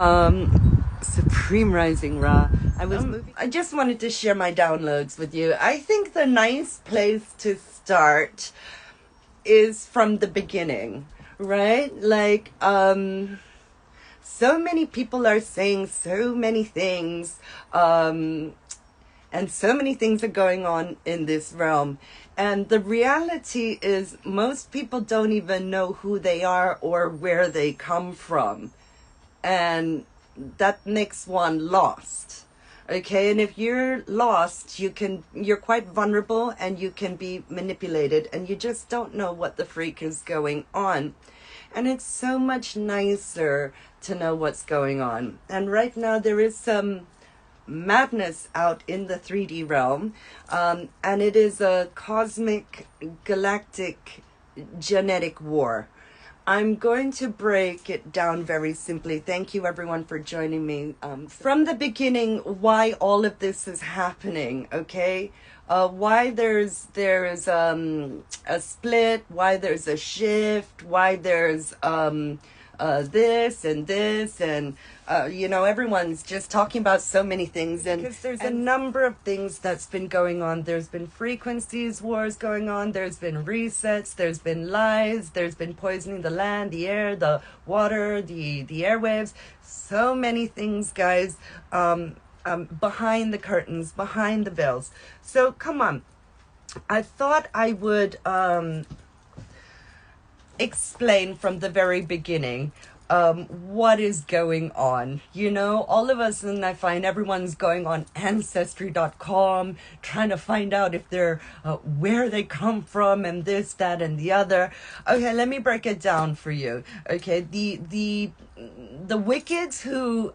Supreme Rising Ra. I just wanted to share my downloads with you. I think the nice place to start is from the beginning, right? Like, so many people are saying so many things, and so many things are going on in this realm. And the reality is most people don't even know who they are or where they come from. And that makes one lost. Okay, and if you're lost, you're quite vulnerable and you can be manipulated and you just don't know what the freak is going on. And it's so much nicer to know what's going on. And right now there is some madness out in the 3D realm, and it is a cosmic galactic genetic war. I'm going to break it down very simply. Thank you everyone for joining me. From the beginning, why all of this is happening, okay? Why there's a split, why there's a shift, why there's this and everyone's just talking about so many things, and because there's a number of things that's been going on. There's been frequencies wars going on, there's been resets, there's been lies, there's been poisoning the land, the air, the water, the airwaves, so many things, guys, behind the curtains, behind the veils. So come on, I thought I would explain from the very beginning what is going on. All of us, and I find everyone's going on ancestry.com trying to find out if they're where they come from and this, that, and the other. Okay, let me break it down for you. Okay, the wickeds who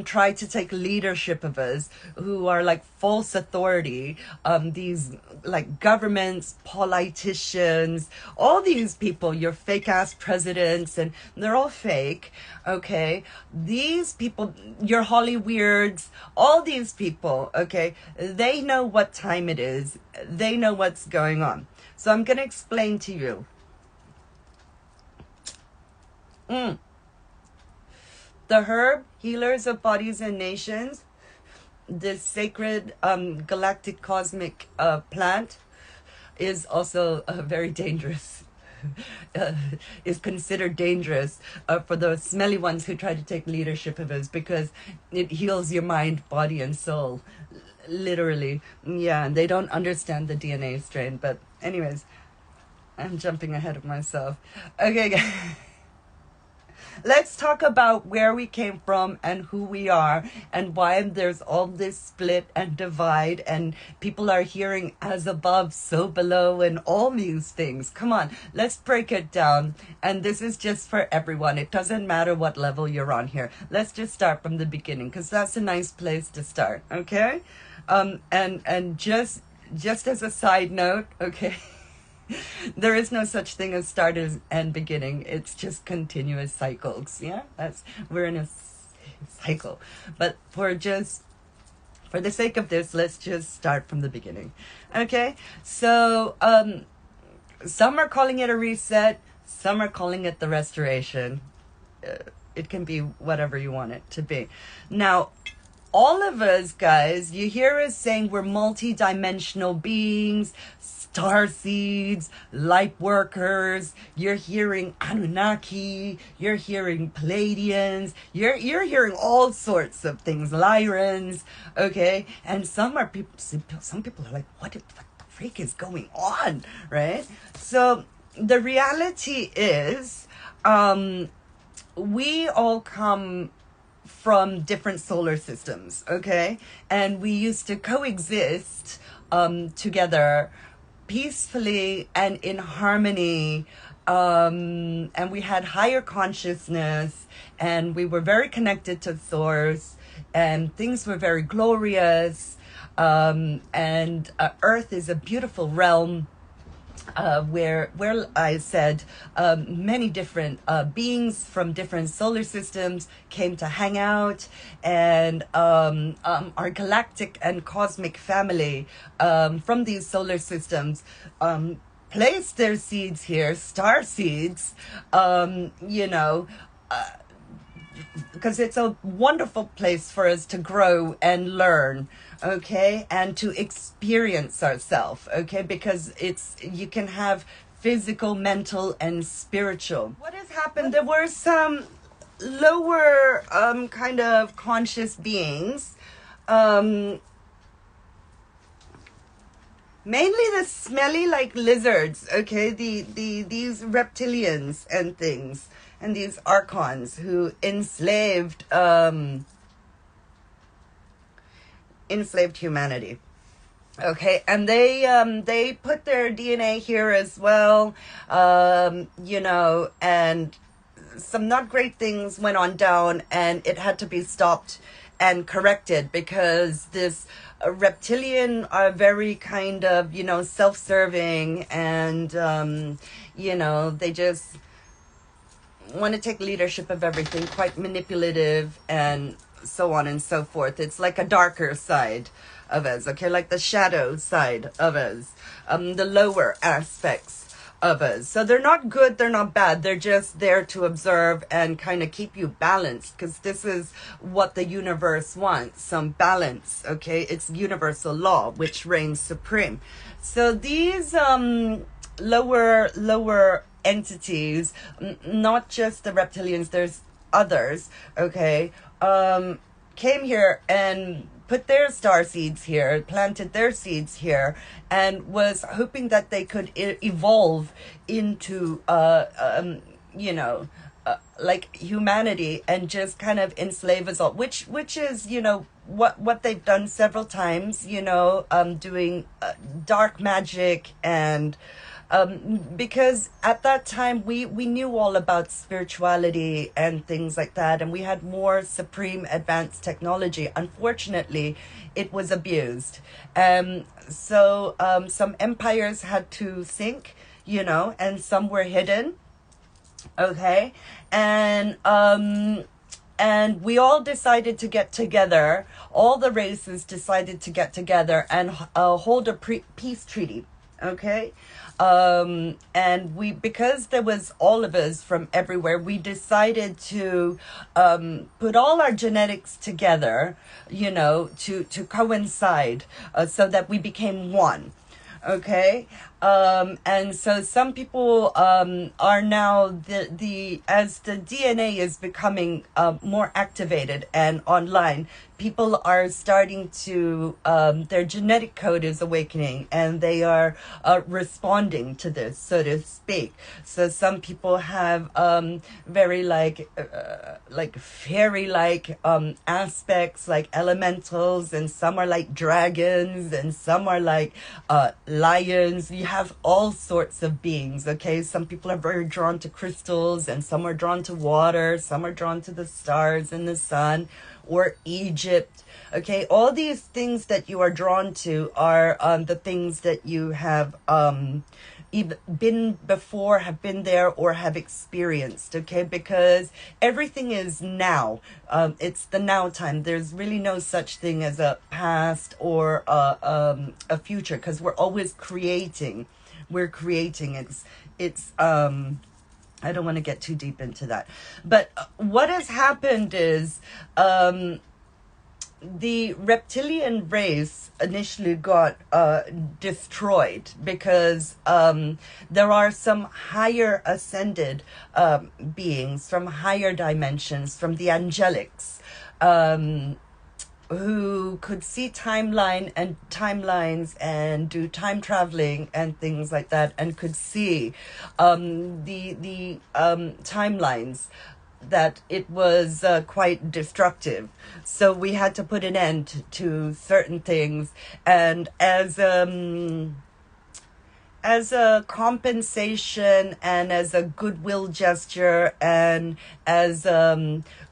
try to take leadership of us, who are like false authority, these like governments, politicians, all these people, your fake ass presidents, and they're all fake. Okay, these people, your Hollyweirds, all these people, okay, they know what time it is, they know what's going on. So I'm gonna explain to you. The herb healers of bodies and nations, this sacred galactic cosmic plant, is also very dangerous. Is considered dangerous for the smelly ones who try to take leadership of us, because it heals your mind, body, and soul, literally. Yeah, and they don't understand the DNA strain. But anyways, I'm jumping ahead of myself. Okay, guys. Let's talk about where we came from and who we are and why there's all this split and divide, and people are hearing as above, so below, and all these things. Come on, let's break it down. And this is just for everyone. It doesn't matter what level you're on here. Let's just start from the beginning, because that's a nice place to start, okay? And just as a side note, okay? There is no such thing as start and beginning. It's just continuous cycles. Yeah, we're in a cycle. But for the sake of this, let's just start from the beginning. Okay, so some are calling it a reset, some are calling it the restoration. It can be whatever you want it to be. Now, all of us, guys, you hear us saying we're multi-dimensional beings, star seeds, light workers. You're hearing Anunnaki, you're hearing Pleiadians, you're hearing all sorts of things, Lyrans, okay? And some people are like, what the freak is going on, right? So the reality is, we all come from different solar systems, okay? And we used to coexist together peacefully and in harmony, and we had higher consciousness, and we were very connected to Source, and things were very glorious, and Earth is a beautiful realm, where I said many different beings from different solar systems came to hang out, and our galactic and cosmic family from these solar systems placed their seeds here, star seeds, because it's a wonderful place for us to grow and learn, okay, and to experience ourselves, okay, because you can have physical, mental, and spiritual. What has happened? There were some lower kind of conscious beings, mainly the smelly like lizards, okay, these reptilians and things, and these archons who enslaved humanity. Okay, and they put their DNA here as well, you know, and some not great things went on down, and it had to be stopped and corrected because this reptilian are very kind of, you know, self-serving, and you know, they just want to take leadership of everything, quite manipulative, and so on and so forth. It's like a darker side of us, okay, like the shadow side of us, the lower aspects of us. So they're not good, they're not bad, they're just there to observe and kind of keep you balanced, because this is what the universe wants, some balance, okay. It's universal law which reigns supreme. So these lower entities, not just the reptilians, there's others, okay, came here and put their star seeds here, planted their seeds here, and was hoping that they could evolve into, you know, like humanity, and just kind of enslave us all, which is, you know, what they've done several times, you know, doing dark magic, and because at that time we knew all about spirituality and things like that, and we had more supreme advanced technology. Unfortunately, it was abused. So some empires had to sink, you know, and some were hidden. Okay. And we all decided to get together. All the races decided to get together and hold a peace treaty. Okay. And because there was all of us from everywhere, we decided to put all our genetics together, you know, to coincide, so that we became one. Okay. And so some people are now as the DNA is becoming more activated and online, people are starting to, their genetic code is awakening, and they are responding to this, so to speak. So some people have very like fairy-like aspects, like elementals, and some are like dragons, and some are like lions. You have all sorts of beings, okay? Some people are very drawn to crystals, and some are drawn to water, some are drawn to the stars and the sun, or Egypt, okay? All these things that you are drawn to are the things that you have even been before, have been there, or have experienced, okay? Because everything is now. It's the now time. There's really no such thing as a past or a future, because we're always creating. We're creating. It's I don't want to get too deep into that. But what has happened is the reptilian race initially got destroyed because there are some higher ascended beings from higher dimensions, from the angelics, who could see timelines and do time traveling and things like that, and could see the timelines, that it was quite destructive. So we had to put an end to certain things, and as a compensation and as a goodwill gesture, and as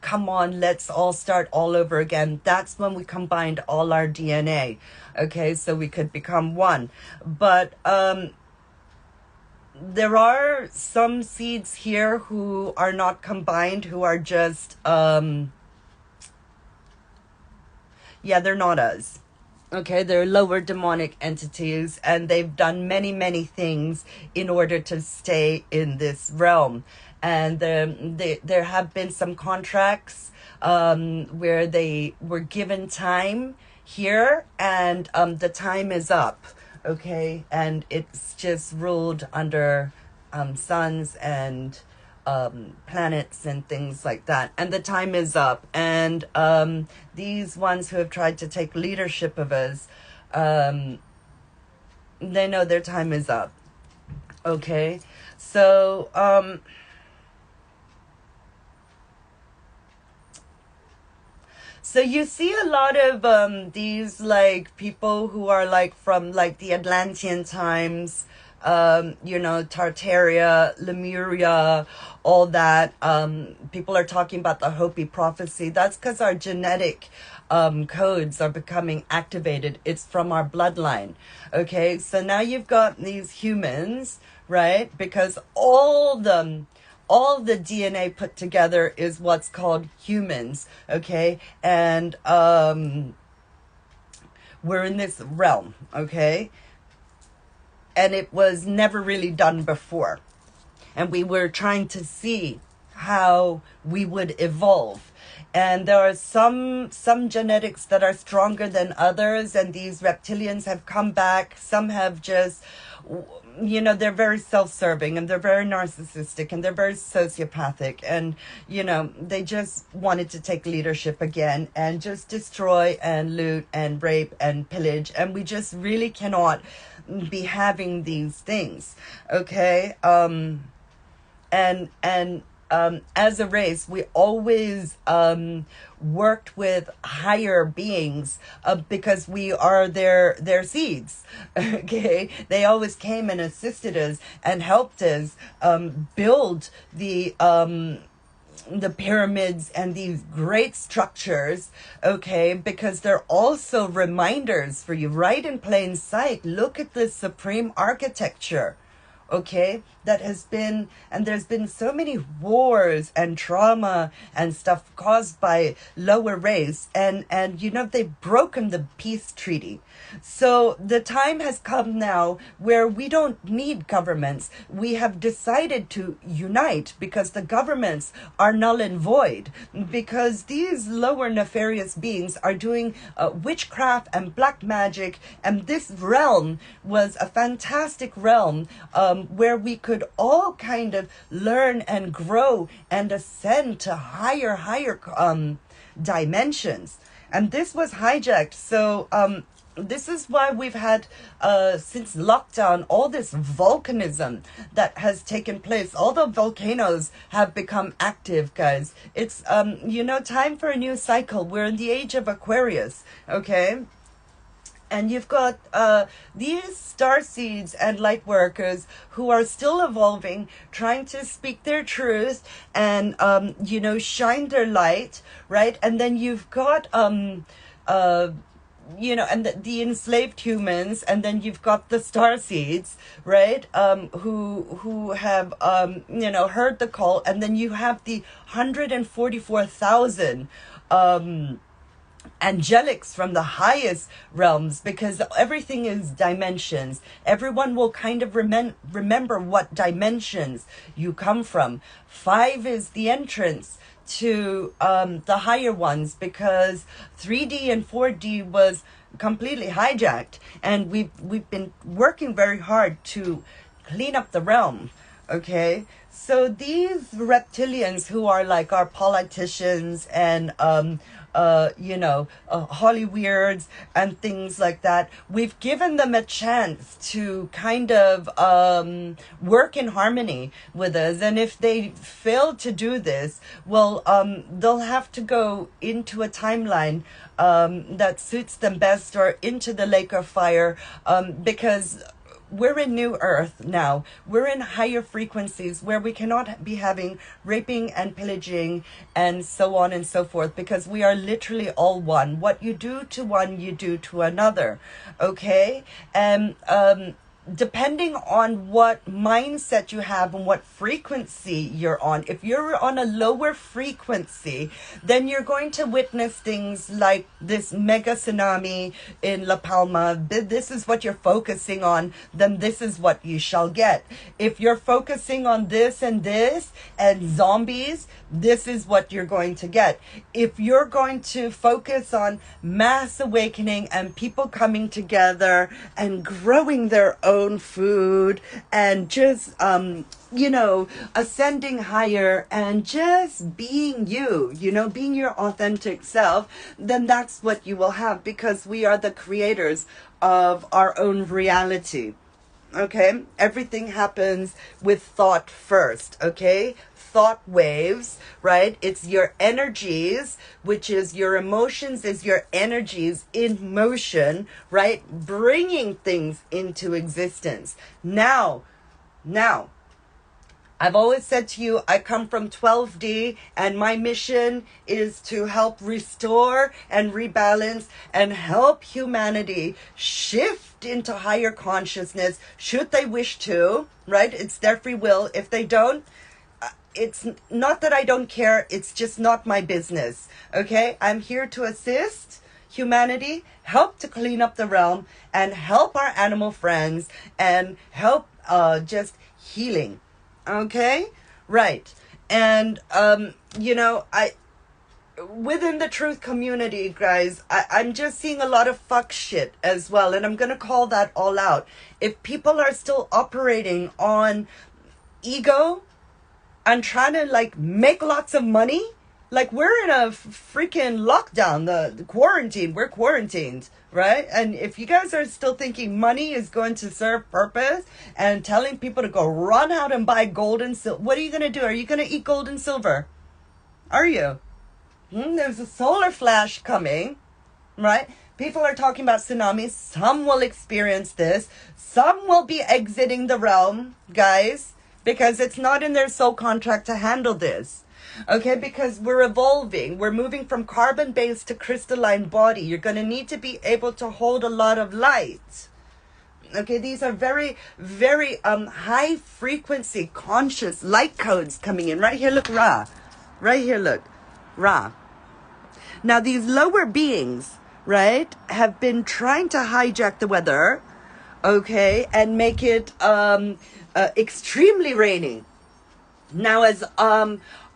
come on, let's all start all over again, that's when we combined all our DNA, okay, so we could become one. But there are some seeds here who are not combined, who are just they're not us. Okay, they're lower demonic entities, and they've done many, many things in order to stay in this realm. And there have been some contracts where they were given time here, and the time is up. Okay, and it's just ruled under suns and planets and things like that. And the time is up. And these ones who have tried to take leadership of us, they know their time is up. Okay, so so you see a lot of these like people who are like from like the Atlantean times, you know, Tartaria, Lemuria, all that. People are talking about the Hopi Prophecy. That's because our genetic codes are becoming activated. It's from our bloodline. Okay, so now you've got these humans, right? Because all the DNA put together is what's called humans, okay? And we're in this realm, okay? And it was never really done before. And we were trying to see how we would evolve. And there are some genetics that are stronger than others, and these reptilians have come back. Some have just, you know, they're very self-serving, and they're very narcissistic, and they're very sociopathic, and, you know, they just wanted to take leadership again and just destroy and loot and rape and pillage. And we just really cannot be having these things, okay? And as a race, we always worked with higher beings because we are their seeds. Okay, they always came and assisted us and helped us build the pyramids and these great structures, okay, because they're also reminders for you right in plain sight. Look at the supreme architecture, okay, that has been, and there's been so many wars and trauma and stuff caused by lower race, and you know, they've broken the peace treaty. So the time has come now where we don't need governments. We have decided to unite because the governments are null and void, because these lower nefarious beings are doing witchcraft and black magic. And this realm was a fantastic realm where we could all kind of learn and grow and ascend to higher dimensions. And this was hijacked. So this is why we've had, since lockdown, all this volcanism that has taken place. All the volcanoes have become active, guys. It's, you know, time for a new cycle. We're in the age of Aquarius, okay? And you've got these star seeds and light workers who are still evolving, trying to speak their truth and, you know, shine their light, right? And then you've got, you know, and the enslaved humans, and then you've got the star seeds, right? Who have, you know, heard the call, and then you have the 144,000, angelics from the highest realms, because everything is dimensions. Everyone will kind of remember what dimensions you come from. 5 is the entrance to the higher ones, because 3D and 4D was completely hijacked, and we've been working very hard to clean up the realm. Okay, so these reptilians who are like our politicians and you know, Hollyweirds and things like that, we've given them a chance to kind of work in harmony with us. And if they fail to do this, well, they'll have to go into a timeline that suits them best, or into the lake of fire, because we're in new earth now. We're in higher frequencies where we cannot be having raping and pillaging and so on and so forth, because we are literally all one. What you do to one, you do to another. Okay? And depending on what mindset you have and what frequency you're on, if you're on a lower frequency, then you're going to witness things like this mega tsunami in La Palma. This is what you're focusing on, then this is what you shall get. If you're focusing on this and zombies, this is what you're going to get. If you're going to focus on mass awakening and people coming together and growing their own food and just ascending higher and just being being your authentic self, then that's what you will have, because we are the creators of our own reality. Okay, everything happens with thought first. Okay, thought waves, right? It's your energies, which is your emotions, is your energies in motion, right? Bringing things into existence. Now, I've always said to you, I come from 12D, and my mission is to help restore and rebalance and help humanity shift into higher consciousness, should they wish to, right? It's their free will. If they don't, it's not that I don't care. It's just not my business. Okay? I'm here to assist humanity, help to clean up the realm, and help our animal friends, and help just healing. Okay, right. And within the truth community, guys, I'm just seeing a lot of fuck shit as well, and I'm gonna call that all out. If people are still operating on ego and trying to make lots of money, we're in a freaking lockdown, the quarantine, we're quarantined, right? And if you guys are still thinking money is going to serve purpose and telling people to go run out and buy gold and silver, what are you going to do? Are you going to eat gold and silver? Are you? There's a solar flash coming, right? People are talking about tsunamis. Some will experience this. Some will be exiting the realm, guys, because it's not in their soul contract to handle this. Okay, because we're evolving. We're moving from carbon-based to crystalline body. You're going to need to be able to hold a lot of light. Okay, these are very, very high frequency conscious light codes coming in. Right here, look, Ra. Right here, look, Ra. Now, these lower beings, right, have been trying to hijack the weather, okay, and make it extremely rainy. Now, as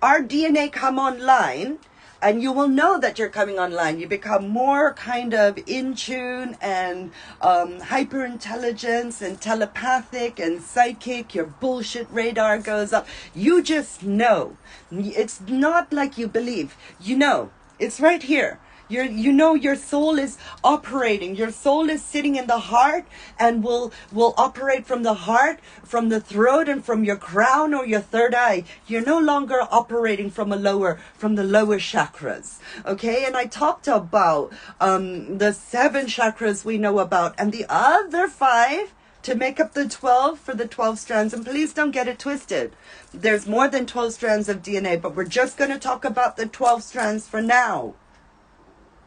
our DNA come online, and you will know that you're coming online, you become more kind of in tune and hyper intelligence and telepathic and psychic. Your bullshit radar goes up. You just know. It's not like you believe. You know. It's right here. Your soul is operating. Your soul is sitting in the heart and will operate from the heart, from the throat, and from your crown or your third eye. You're no longer operating from the lower chakras. Okay, and I talked about the 7 chakras we know about, and the other 5 to make up the 12 for the 12 strands. And please don't get it twisted. There's more than 12 strands of DNA, but we're just going to talk about the 12 strands for now.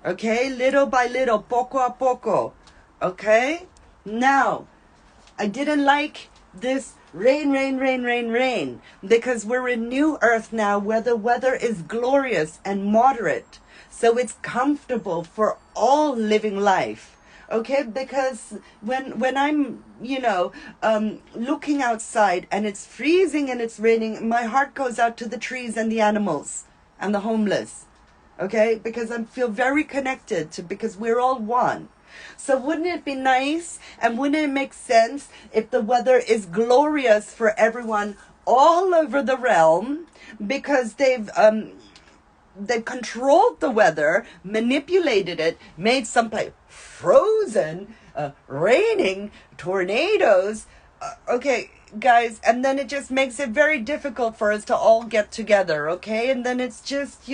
Okay, little by little, poco a poco. Okay, now, I didn't like this rain, because we're in new earth now where the weather is glorious and moderate. So it's comfortable for all living life. Okay, because when I'm, looking outside and it's freezing and it's raining, my heart goes out to the trees and the animals and the homeless. Okay, because I feel very connected because we're all one. So wouldn't it be nice and wouldn't it make sense if the weather is glorious for everyone all over the realm, because they've controlled the weather, manipulated it, made some place frozen, raining, tornadoes. Okay, guys, and then it just makes it very difficult for us to all get together, okay? And then it's just,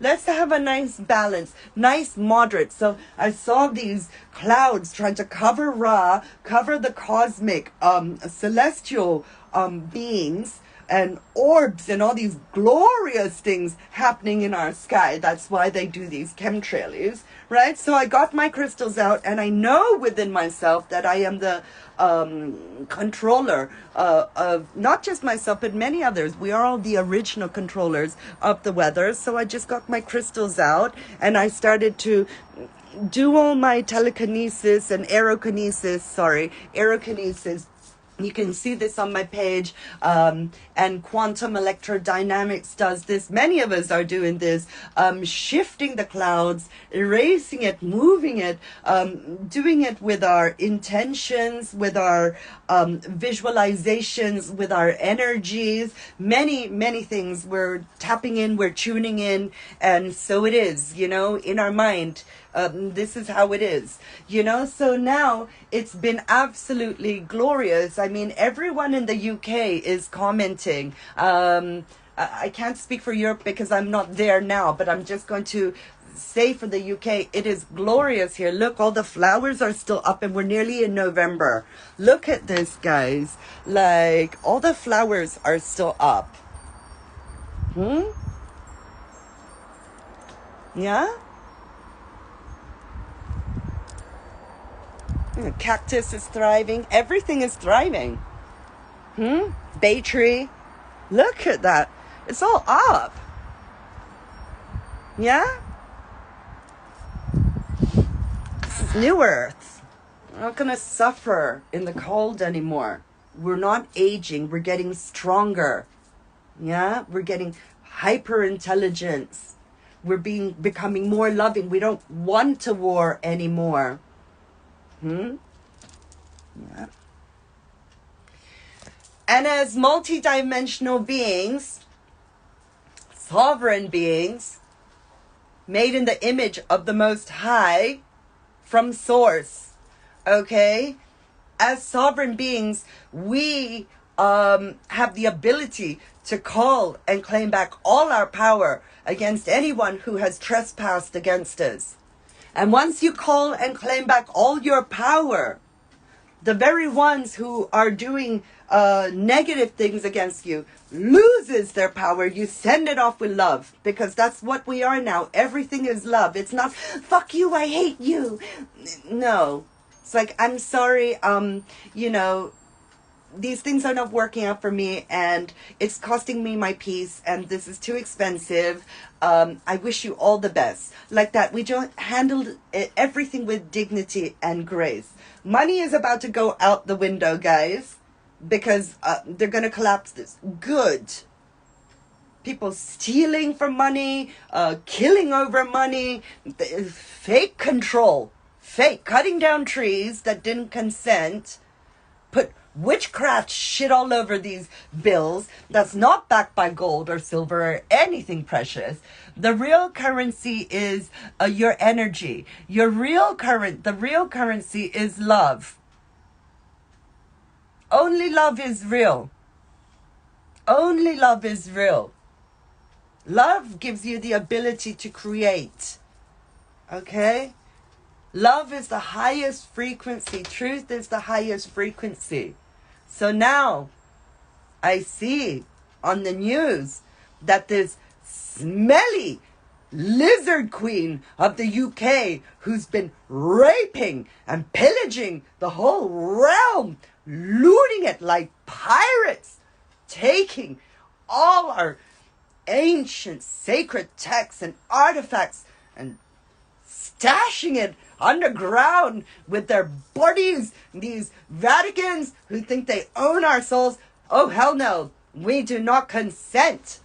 let's have a nice balance, nice moderate. So I saw these clouds trying to cover Ra, cover the cosmic, celestial beings, and orbs and all these glorious things happening in our sky. That's why they do these chemtrails, right? So I got my crystals out, and I know within myself that I am the controller of not just myself, but many others. We are all the original controllers of the weather. So I just got my crystals out, and I started to do all my telekinesis and Arrowkinesis. You can see this on my page, and quantum electrodynamics does this. Many of us are doing this, shifting the clouds, erasing it, moving it, doing it with our intentions, with our visualizations, with our energies, many things. We're tapping in, we're tuning in, and so it is, in our mind. This is how it is, so now it's been absolutely glorious. I mean, everyone in the UK is commenting. I can't speak for Europe because I'm not there now, but I'm just going to say for the UK, it is glorious here. Look, all the flowers are still up, and we're nearly in November. Look at this, guys. Like, all the flowers are still up. Yeah? Cactus is thriving. Everything is thriving. Bay tree. Look at that. It's all up. Yeah? This is New Earth. We're not going to suffer in the cold anymore. We're not aging. We're getting stronger. Yeah? We're getting hyper intelligence. We're becoming more loving. We don't want to war anymore. Yeah. And as multidimensional beings, sovereign beings, made in the image of the Most High from Source, okay? As sovereign beings, we have the ability to call and claim back all our power against anyone who has trespassed against us. And once you call and claim back all your power, the very ones who are doing negative things against you loses their power. You send it off with love, because that's what we are now. Everything is love. It's not, fuck you, I hate you. No. It's like, I'm sorry, these things are not working out for me, and it's costing me my peace, and this is too expensive. I wish you all the best. Like that. We don't handle everything with dignity and grace. Money is about to go out the window, guys, because they're going to collapse this. Good. People stealing for money, killing over money, fake control, fake cutting down trees that didn't consent, put witchcraft shit all over these bills that's not backed by gold or silver or anything precious. The real currency is your energy. The real currency is love. Only love is real. Only love is real. Love gives you the ability to create. Okay? Love is the highest frequency. Truth is the highest frequency. So now I see on the news that this smelly lizard queen of the UK, who's been raping and pillaging the whole realm, looting it like pirates, taking all our ancient sacred texts and artifacts and stashing it underground with their bodies, these Vaticans who think they own our souls. Oh, hell no. We do not consent.